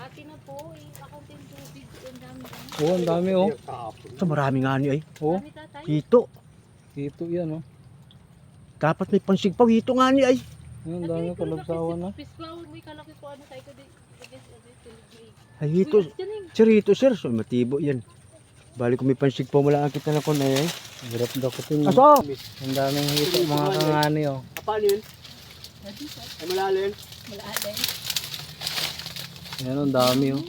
Kalahati na po. Akaunting tubig. Ang dami. Oo, ang dami oh. Ito marami nga ni ay. Oh, Dami tatay. Hito. ito yan oh. Dapat may pansigpaw. Hito nga ni ay. Ang dami kalabsawan na. Fish flower mo kalaki po ano tayo ko di. Ay hito. Sir, hito sir. So, matibo yan. Bali kung may pansigpaw mo lang kita na ko na ay. Ang hirap dakutin yun. Aso! Ang daming hito mga kangani oh. Paano yun? Ay malalim. Malalim. Yan ang dami oh.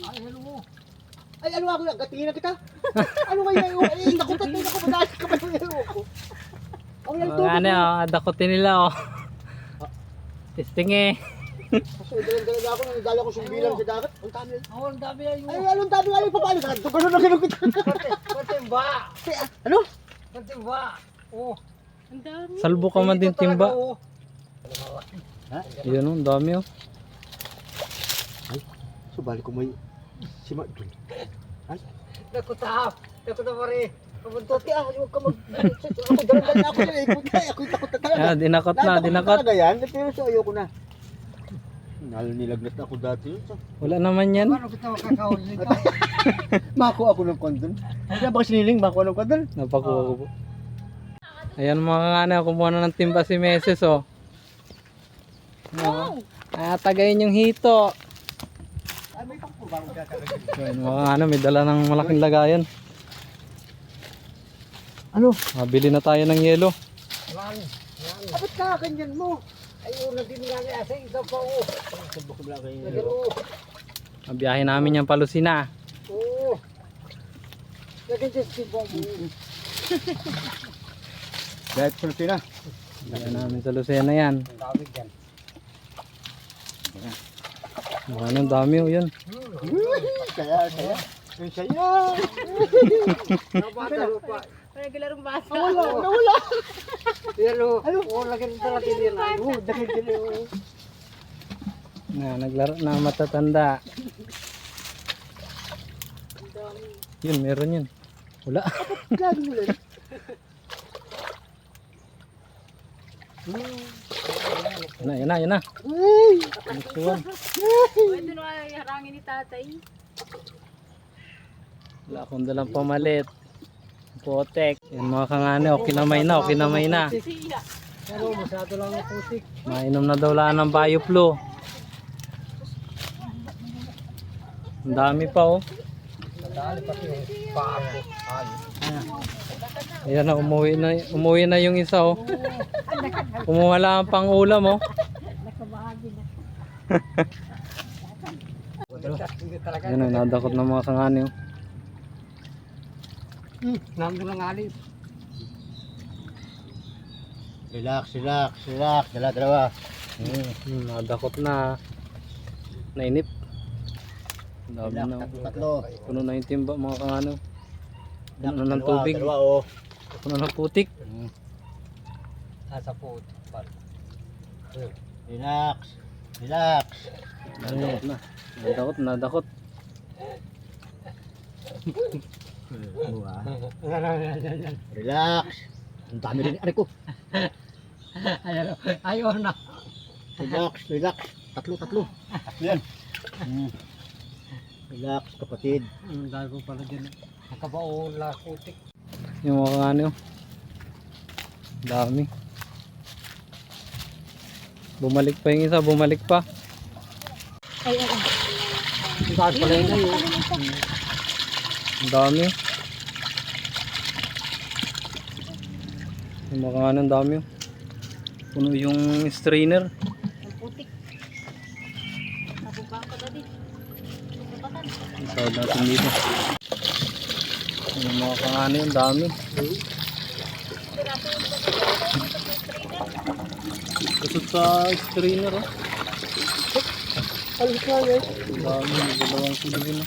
Ay ano ako, gatingin na kita. Ano kaya yun? Ay nakutat na ako. Madali ka ba yung ako? Ako yung Mga tubig. ano oh, dakutin nila oh. Testing eh. Kasi dalang-dalang ako. Nagdala ko sumbilang sa dagat. Ang dami. Oo, ang dami ay Ay anong dami nga yung papaano? Ito ganun na kinukit. patimba. Ano? Patimba. Oo. Ang dami. Salbo ka man din timba. Ha? Yan oh, ang dami oh. So bali ko may sima dun. Nakutahap. Nakutahap pa rin. Tote ako yung kamag. Ako dalang-dalang ako dyan. Ako yung takot na talaga. Ah, dinakot na, dinakot. Talaga yan. Pero so ayoko na. Nilagnat na ako dati yun. Wala naman yan. Paano kita makakahuli ka? Mako ako ng kondon. Kaya baka siniling, mako ng kondon. Napakuha ko po. Ayan mga kangani, kumuha na ng timba si Meses oh. Oh. Tagayin yung hito. Ay, may pangpubang kakalagay. Ayan mga kangani, may dala ng malaking lagayan. Ano? Mabili na tayo ng yelo. Yan. Abot ka, ganyan mo. Ay, una din nga niya. Sa isa pa oo. Sabok ko lang kayo. Oo. Ang biyahe namin yung Palusina. Oo. Lagyan dyan si Bob. Dahil sulti na. Biyahe namin sa Lucena yan. Ang dami dyan. Ano, ang dami oh yan. Kaya. Yung saya. Nabata mo pa. Regularong basa. Nawala. Yan o. Oo, lagyan dyan natin yan. Oo, dahil dyan. Naglaro na matatanda. Yun, meron yun. Wala. Lagi mo lang. Yan na, yan na. Ay! Next one. Pwede na harangin ni tatay. Wala akong dalang pamalit. Potek. Yan mga kangani, okay namay na, okay namay na. Siya. Pero masyado lang ang pusik. Mainom na daw laan ng Bioflow. Ang dami pa oh. Nadali pati yung paako. Ayan na, umuwi na yung isa oh. Kumuha lang pang ulam oh. Ayan na, nadakot ng mga kangani oh. Nandun ang alis. Relax. Dala-dalawa. Nadakot na. Nainip. Ang dami na. Tatlo. Puno na yung timba mga kangano. Puno ng tubig. Dalawa, oh. Puno ng putik. Nasa puto. Relax. Nadakot. Relax. Ang dami rin. Aray ko. Ayaw na. Relax. Tatlo. Yan. Relax, kapatid. Ang dami ko pala dyan. Nakabao la putik. Yung mga kangano. Dami. Bumalik pa yung isa. Bumalik pa. Ay. Ang dami pala yun. Ang dami. Yung mga kangano, ang dami. Puno yung strainer. Ang putik. Nabubang ka dali. Isawad natin dito. Yung mga kangano, ang dami. Kusot sa strainer oh. Alis na yan. Ang dami. Dalawang kilo na.